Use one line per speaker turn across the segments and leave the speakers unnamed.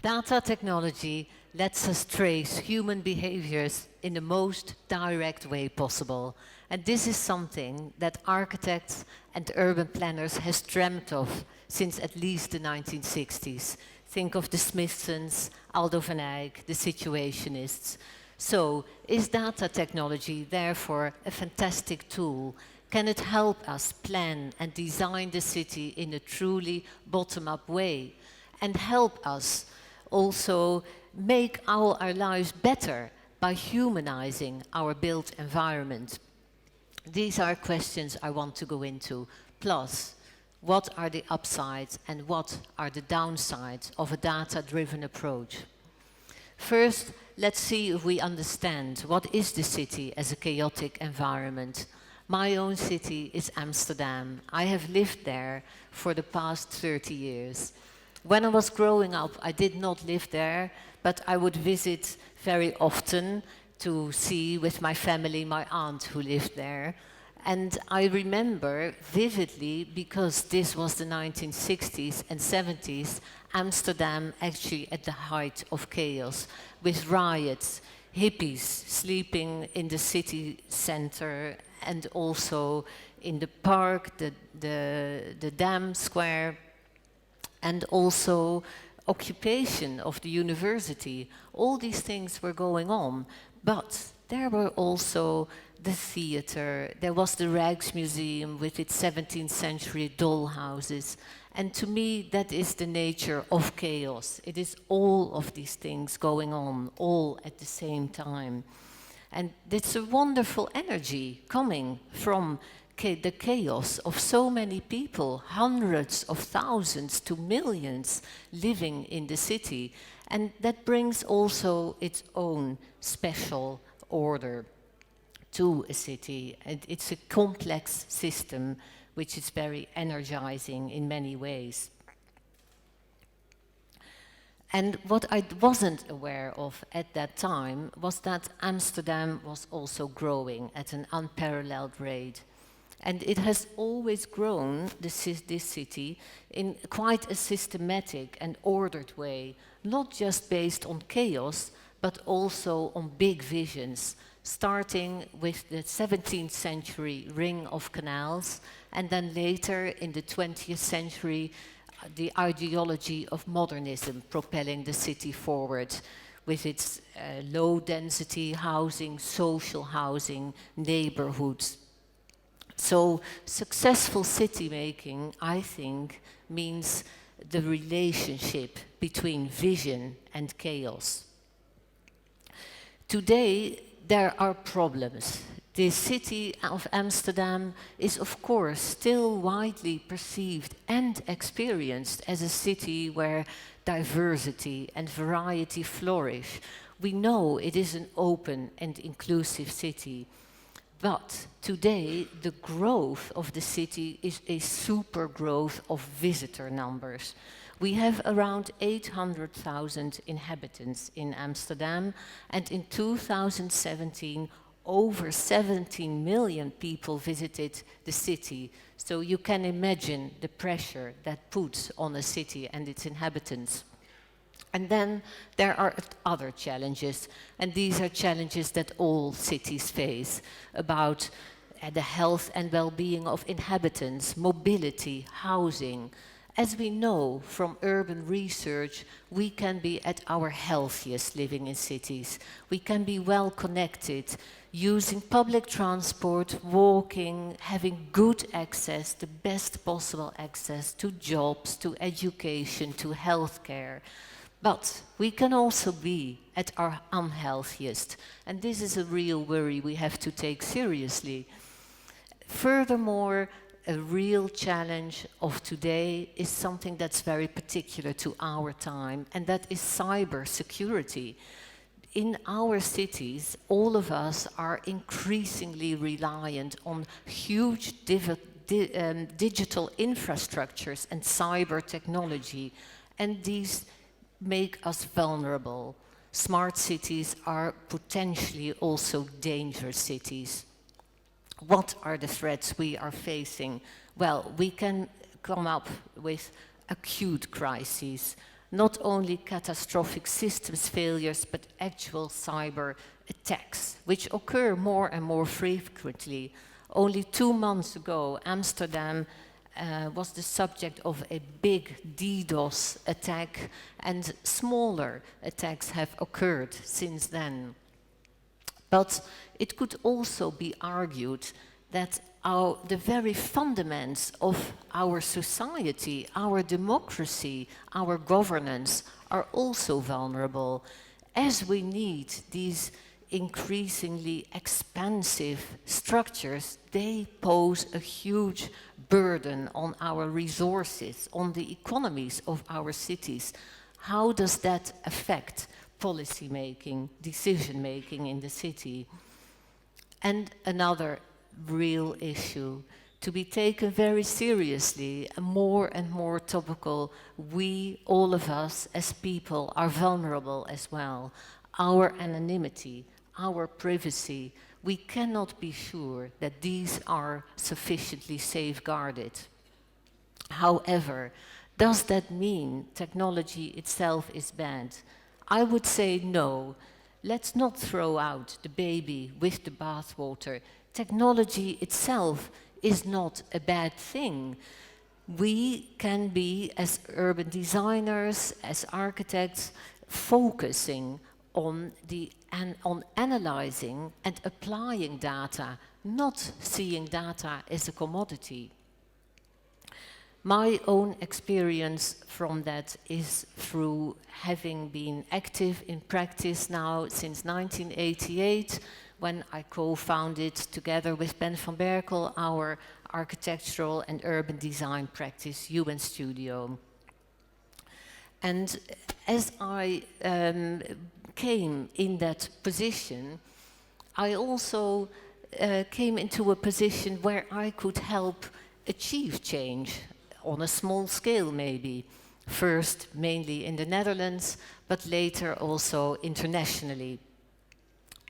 Data technology lets us trace human behaviors in the most direct way possible. And this is something that architects and urban planners has dreamt of since at least the 1960s. Think of the Smithsons, Aldo van Eyck, the Situationists. So, is data technology therefore a fantastic tool? Can it help us plan and design the city in a truly bottom-up way? And help us also make our lives better by humanizing our built environment? These are questions I want to go into. Plus, what are the upsides and what are the downsides of a data-driven approach? First, let's see if we understand what is the city as a chaotic environment. My own city is Amsterdam. I have lived there for the past 30 years. When I was growing up, I did not live there, but I would visit very often to see with my family my aunt who lived there. And I remember vividly, because this was the 1960s and 70s, Amsterdam actually at the height of chaos, with riots, hippies sleeping in the city center and also in the park, the Dam Square, and also occupation of the university. All these things were going on, but there were also the theater, there was the Rijksmuseum with its 17th century doll houses. And to me, that is the nature of chaos. It is all of these things going on, all at the same time. And it's a wonderful energy coming from the chaos of so many people, hundreds of thousands to millions living in the city. And that brings also its own special order to a city. And it's a complex system which is very energizing in many ways. And what I wasn't aware of at that time was that Amsterdam was also growing at an unparalleled rate. And it has always grown, this city, in quite a systematic and ordered way, not just based on chaos, but also on big visions, starting with the 17th century ring of canals, and then later in the 20th century, the ideology of modernism propelling the city forward with its low-density housing, social housing, neighborhoods. So successful city making, I think, means the relationship between vision and chaos. Today, there are problems. The city of Amsterdam is, of course, still widely perceived and experienced as a city where diversity and variety flourish. We know it is an open and inclusive city. But today, the growth of the city is a super growth of visitor numbers. We have around 800,000 inhabitants in Amsterdam, and in 2017, over 17 million people visited the city. So you can imagine the pressure that puts on a city and its inhabitants. And then there are other challenges, and these are challenges that all cities face, about the health and well-being of inhabitants, mobility, housing. As we know from urban research, we can be at our healthiest living in cities. We can be well connected, using public transport, walking, having good access, the best possible access to jobs, to education, to healthcare. But we can also be at our unhealthiest, and this is a real worry we have to take seriously. Furthermore, a real challenge of today is something that's very particular to our time, and that is cyber security. In our cities, all of us are increasingly reliant on huge digital infrastructures and cyber technology, and these make us vulnerable. Smart cities are potentially also dangerous cities. What are the threats we are facing? Well, we can come up with acute crises, not only catastrophic systems failures, but actual cyber attacks, which occur more and more frequently. Only 2 months ago, Amsterdam was the subject of a big DDoS attack, and smaller attacks have occurred since then. But it could also be argued that the very fundaments of our society, our democracy, our governance are also vulnerable, as we need these increasingly expansive structures. They pose a huge burden on our resources, on the economies of our cities. How does that affect policy making, decision making in the city? And another real issue to be taken very seriously, and more topical, we, all of us as people, are vulnerable as well. Our anonymity, our privacy, we cannot be sure that these are sufficiently safeguarded. However, does that mean technology itself is bad? I would say no. Let's not throw out the baby with the bathwater. Technology itself is not a bad thing. We can be, as urban designers, as architects, focusing on analyzing and applying data, not seeing data as a commodity. My own experience from that is through having been active in practice now since 1988, when I co-founded, together with Ben van Berkel, our architectural and urban design practice, UNStudio. And as I came in that position, I also came into a position where I could help achieve change on a small scale maybe. First mainly in the Netherlands, but later also internationally.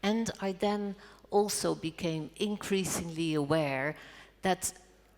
And I then also became increasingly aware that,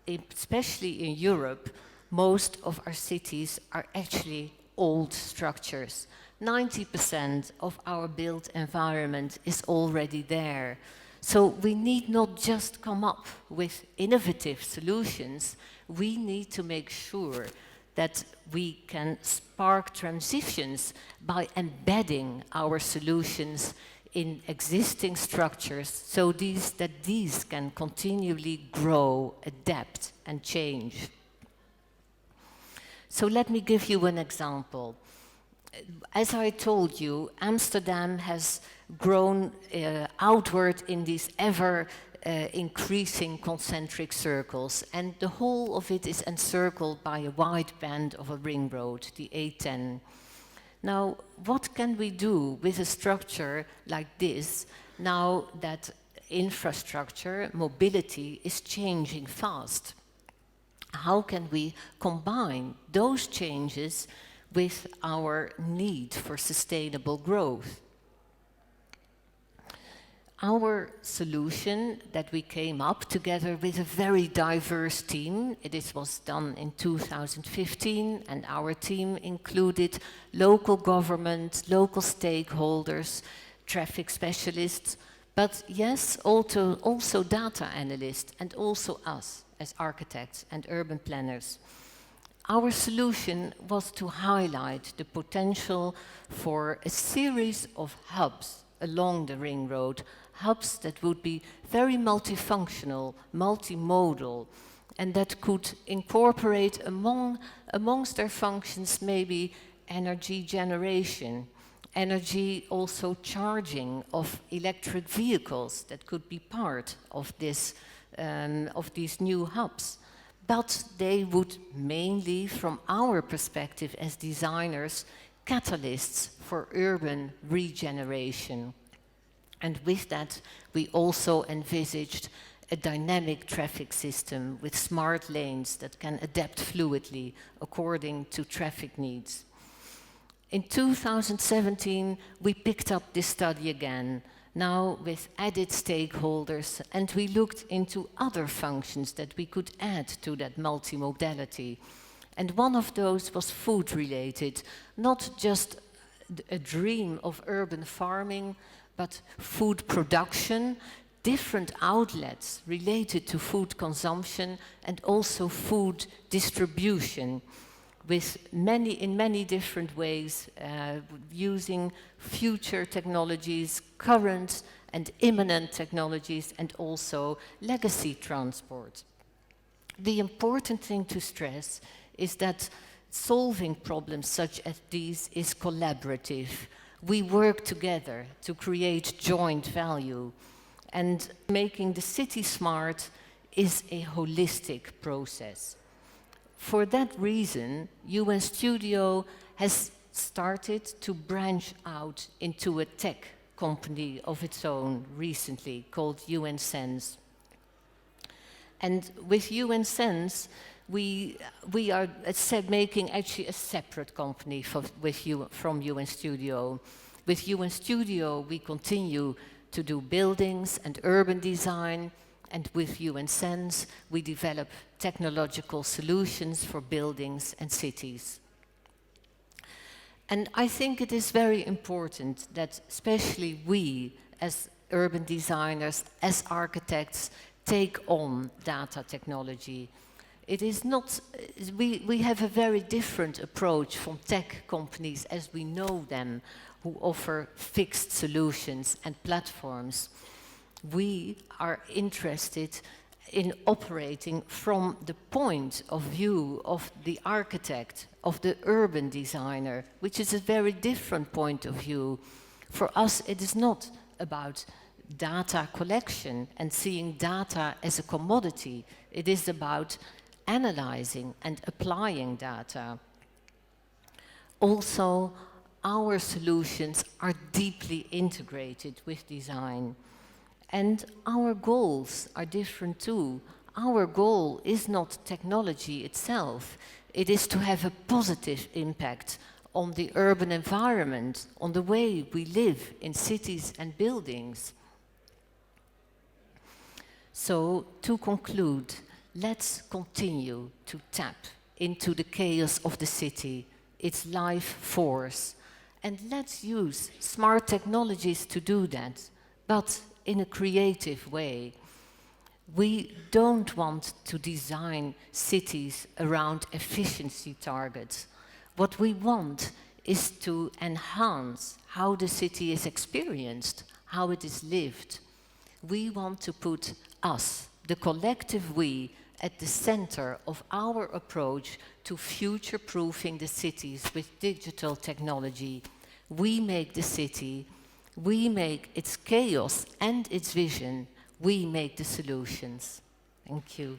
especially in Europe, most of our cities are actually old structures. 90% of our built environment is already there. So we need not just come up with innovative solutions, we need to make sure that we can spark transitions by embedding our solutions in existing structures, so that these can continually grow, adapt, and change. So let me give you an example. As I told you, Amsterdam has grown outward in these ever increasing concentric circles, and the whole of it is encircled by a wide band of a ring road, the A10. Now, what can we do with a structure like this now that infrastructure, mobility is changing fast? How can we combine those changes with our need for sustainable growth? Our solution that we came up together with a very diverse team, this was done in 2015, and our team included local government, local stakeholders, traffic specialists, but yes, also data analysts, and also us as architects and urban planners. Our solution was to highlight the potential for a series of hubs along the ring road, hubs that would be very multifunctional, multimodal, and that could incorporate amongst their functions maybe energy generation, energy also charging of electric vehicles that could be part of this of these new hubs. But they would mainly, from our perspective as designers, catalysts for urban regeneration. And with that, we also envisaged a dynamic traffic system with smart lanes that can adapt fluidly according to traffic needs. In 2017, we picked up this study again, now with added stakeholders, and we looked into other functions that we could add to that multimodality. And one of those was food related, not just a dream of urban farming, but food production, different outlets related to food consumption, and also food distribution, with in many different ways, using future technologies, current and imminent technologies, and also legacy transport. The important thing to stress is that solving problems such as these is collaborative. We work together to create joint value, and making the city smart is a holistic process. For that reason, UNStudio has started to branch out into a tech company of its own recently called UNSense. And with UNSense, we are making actually a separate company from UNStudio. With UNStudio, we continue to do buildings and urban design, and with UNSense, we develop technological solutions for buildings and cities. And I think it is very important that especially we, as urban designers, as architects, take on data technology. It is not, we have a very different approach from tech companies as we know them, who offer fixed solutions and platforms. We are interested in operating from the point of view of the architect, of the urban designer, which is a very different point of view. For us, it is not about data collection and seeing data as a commodity. It is about analyzing and applying data. Also, our solutions are deeply integrated with design. And our goals are different too. Our goal is not technology itself. It is to have a positive impact on the urban environment, on the way we live in cities and buildings. So, to conclude, let's continue to tap into the chaos of the city, its life force, and let's use smart technologies to do that, but in a creative way. We don't want to design cities around efficiency targets. What we want is to enhance how the city is experienced, how it is lived. We want to put us, the collective we, at the center of our approach to future-proofing the cities with digital technology. We make the city, we make its chaos and its vision, we make the solutions. Thank you.